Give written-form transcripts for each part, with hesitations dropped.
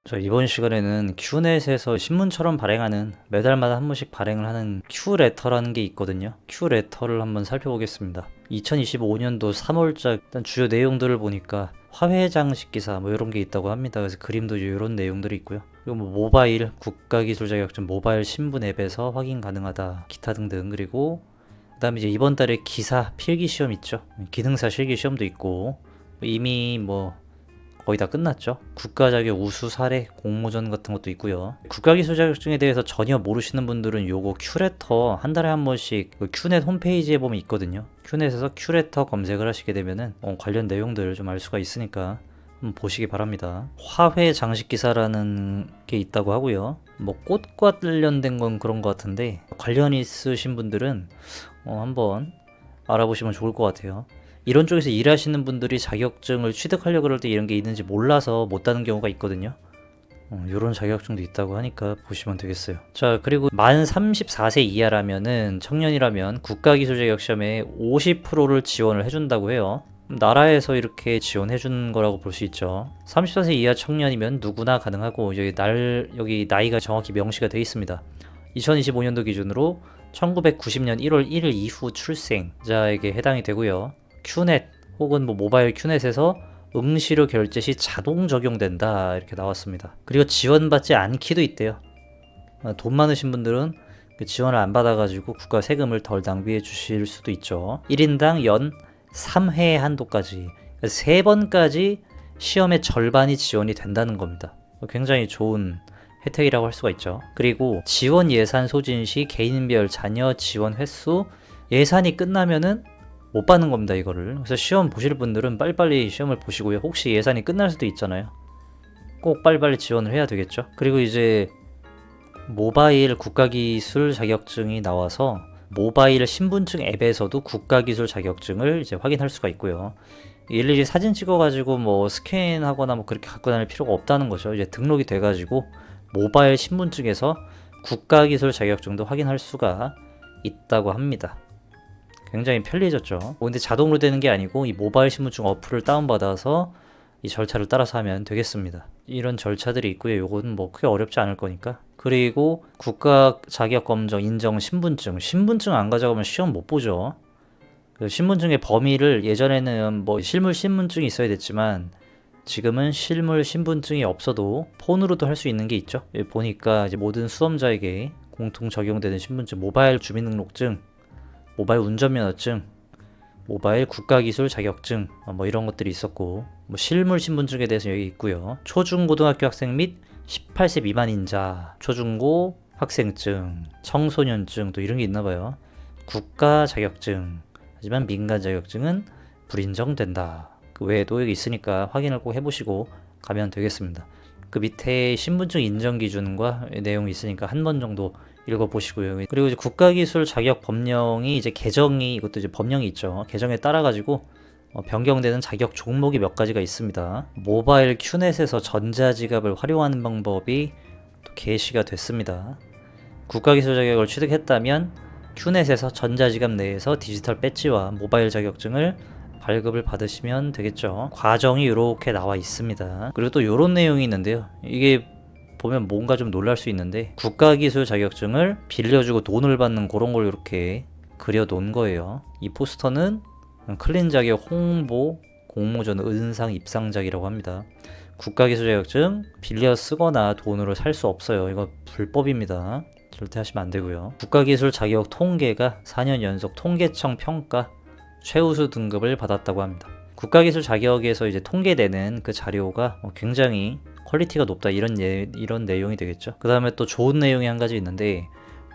저 이번 시간에는 큐넷에서 신문처럼 발행하는 매달마다 한 번씩 발행을 하는 큐레터라는 게 있거든요. 큐레터를 한번 살펴보겠습니다. 2025년도 3월작 일단 주요 내용들을 보니까 화훼 장식 기사 뭐 이런 게 있다고 합니다. 그래서 그림도 이런 내용들이 있고요. 그리고 뭐 모바일 국가기술 자격증 모바일 신분 앱에서 확인 가능하다 기타 등등. 그리고 그다음에 이제 이번 달에 기사 필기 시험 있죠. 기능사 실기 시험도 있고 이미 뭐 거의 다 끝났죠. 국가자격 우수 사례 공모전 같은 것도 있고요. 국가기술 자격증에 대해서 전혀 모르시는 분들은 요거 큐레터 한 달에 한 번씩 그 큐넷 홈페이지에 보면 있거든요. 큐넷에서 큐레터 검색을 하시게 되면은 관련 내용들을 좀 알 수가 있으니까 한번 보시기 바랍니다. 화훼 장식 기사라는 게 있다고 하고요. 뭐 꽃과 관련된 건 그런 것 같은데 관련 있으신 분들은 한번 알아보시면 좋을 것 같아요. 이런 쪽에서 일하시는 분들이 자격증을 취득하려고 그럴 때 이런 게 있는지 몰라서 못 따는 경우가 있거든요. 이런 자격증도 있다고 하니까 보시면 되겠어요. 자, 그리고 만 34세 이하라면은 청년이라면 국가기술자격시험에 50%를 지원을 해준다고 해요. 나라에서 이렇게 지원해 준 거라고 볼 수 있죠. 34세 이하 청년이면 누구나 가능하고 여기 나이가 정확히 명시가 되어 있습니다. 2025년도 기준으로 1990년 1월 1일 이후 출생자에게 해당이 되고요. 큐넷 혹은 뭐 모바일 큐넷에서 응시료 결제 시 자동 적용된다 이렇게 나왔습니다. 그리고 지원받지 않기도 있대요. 돈 많으신 분들은 그 지원을 안 받아가지고 국가 세금을 덜 낭비해 주실 수도 있죠. 1인당 연 3회 한도까지 3번까지 시험의 절반이 지원이 된다는 겁니다. 굉장히 좋은 혜택이라고 할 수가 있죠. 그리고 지원 예산 소진 시 개인별 자녀 지원 횟수 예산이 끝나면은 못 받는 겁니다, 이거를. 그래서 시험 보실 분들은 빨리빨리 시험을 보시고요. 혹시 예산이 끝날 수도 있잖아요. 꼭 빨리빨리 지원을 해야 되겠죠. 그리고 이제 모바일 국가기술 자격증이 나와서 모바일 신분증 앱에서도 국가기술 자격증을 이제 확인할 수가 있고요. 일일이 사진 찍어가지고 뭐 스캔하거나 뭐 그렇게 갖고 다닐 필요가 없다는 거죠. 이제 등록이 돼가지고 모바일 신분증에서 국가기술 자격증도 확인할 수가 있다고 합니다. 굉장히 편리해졌죠. 근데 자동으로 되는 게 아니고 이 모바일 신분증 어플을 다운받아서 이 절차를 따라서 하면 되겠습니다. 이런 절차들이 있고요. 요거는 뭐 크게 어렵지 않을 거니까. 그리고 국가 자격 검정 인정 신분증 안 가져가면 시험 못 보죠. 그 신분증의 범위를 예전에는 뭐 실물 신분증이 있어야 됐지만 지금은 실물 신분증이 없어도 폰으로도 할 수 있는 게 있죠. 여기 보니까 이제 모든 수험자에게 공통 적용되는 신분증, 모바일 주민등록증, 모바일 운전면허증, 모바일 국가기술 자격증 뭐 이런 것들이 있었고 뭐 실물 신분증에 대해서 여기 있고요. 초중고등학교 학생 및 18세 미만인자, 초중고 학생증, 청소년증 또 이런 게 있나 봐요. 국가 자격증, 하지만 민간 자격증은 불인정된다. 그 외에도 여기 있으니까 확인을 꼭 해보시고 가면 되겠습니다. 그 밑에 신분증 인정 기준과 내용이 있으니까 한 번 정도 읽어보시고요. 그리고 이제 국가기술 자격 법령이 이제 개정이 이것도 이제 법령이 있죠. 개정에 따라 가지고 변경되는 자격 종목이 몇 가지가 있습니다. 모바일 큐넷에서 전자지갑을 활용하는 방법이 또 게시가 됐습니다. 국가기술 자격을 취득했다면 큐넷에서 전자지갑 내에서 디지털 배지와 모바일 자격증을 발급을 받으시면 되겠죠. 과정이 이렇게 나와 있습니다. 그리고 또 이런 내용이 있는데요. 이게 보면 뭔가 좀 놀랄 수 있는데 국가기술 자격증을 빌려주고 돈을 받는 그런 걸 이렇게 그려놓은 거예요. 이 포스터는 클린 자격 홍보 공모전 은상 입상작이라고 합니다. 국가기술 자격증 빌려 쓰거나 돈으로 살 수 없어요. 이거 불법입니다. 절대 하시면 안 되고요. 국가기술 자격 통계가 4년 연속 통계청 평가 최우수 등급을 받았다고 합니다. 국가기술 자격에서 이제 통계되는 그 자료가 굉장히 퀄리티가 높다 이런 내용이 되겠죠. 그 다음에 또 좋은 내용이 한 가지 있는데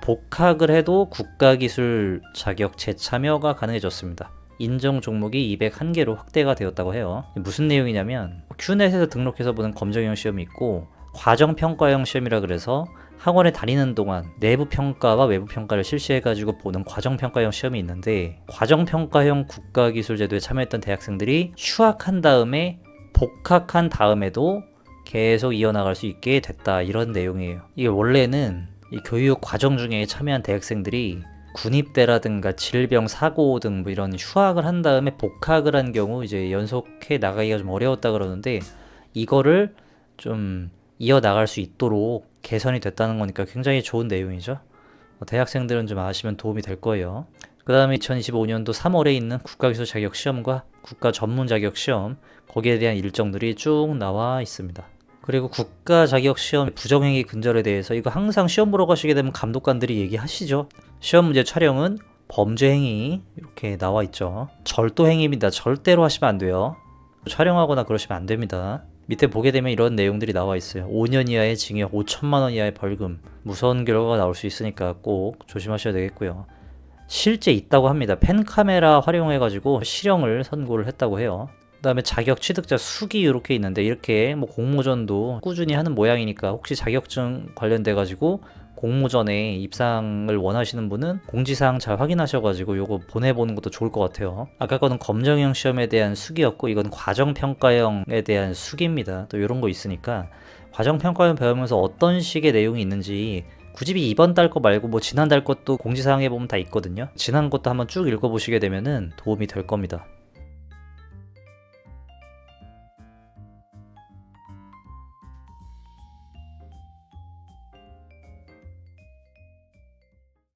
복학을 해도 국가기술 자격 재참여가 가능해졌습니다. 인정 종목이 201개로 확대가 되었다고 해요. 무슨 내용이냐면 큐넷에서 등록해서 보는 검정형 시험이 있고 과정평가형 시험이라 그래서 학원에 다니는 동안 내부평가와 외부평가를 실시해가지고 보는 과정평가형 시험이 있는데 과정평가형 국가기술제도에 참여했던 대학생들이 휴학한 다음에 복학한 다음에도 계속 이어나갈 수 있게 됐다 이런 내용이에요. 이게 원래는 이 교육 과정 중에 참여한 대학생들이 군입대라든가 질병 사고 등 뭐 이런 휴학을 한 다음에 복학을 한 경우 이제 연속해 나가기가 좀 어려웠다 그러는데 이거를 좀 이어나갈 수 있도록 개선이 됐다는 거니까 굉장히 좋은 내용이죠. 대학생들은 좀 아시면 도움이 될 거예요. 그 다음에 2025년도 3월에 있는 국가기술 자격 시험과 국가 전문 자격 시험, 거기에 대한 일정들이 쭉 나와 있습니다. 그리고 국가 자격 시험 부정행위 근절에 대해서 이거 항상 시험 보러 가시게 되면 감독관들이 얘기하시죠. 시험 문제 촬영은 범죄 행위 이렇게 나와 있죠. 절도 행위입니다. 절대로 하시면 안 돼요. 촬영하거나 그러시면 안 됩니다. 밑에 보게 되면 이런 내용들이 나와 있어요. 5년 이하의 징역, 5천만 원 이하의 벌금, 무서운 결과가 나올 수 있으니까 꼭 조심하셔야 되겠고요. 실제 있다고 합니다. 펜카메라 활용해가지고 실형을 선고를 했다고 해요. 그 다음에 자격 취득자 수기 이렇게 있는데, 이렇게 뭐 공모전도 꾸준히 하는 모양이니까 혹시 자격증 관련돼가지고 공모전에 입상을 원하시는 분은 공지사항 잘 확인하셔가지고 요거 보내보는 것도 좋을 것 같아요. 아까 거는 검정형 시험에 대한 수기였고, 이건 과정평가형에 대한 수기입니다. 또 이런 거 있으니까 과정평가형 배우면서 어떤 식의 내용이 있는지, 굳이 이번 달 거 말고 뭐 지난달 것도 공지사항에 보면 다 있거든요. 지난 것도 한번 쭉 읽어보시게 되면은 도움이 될 겁니다.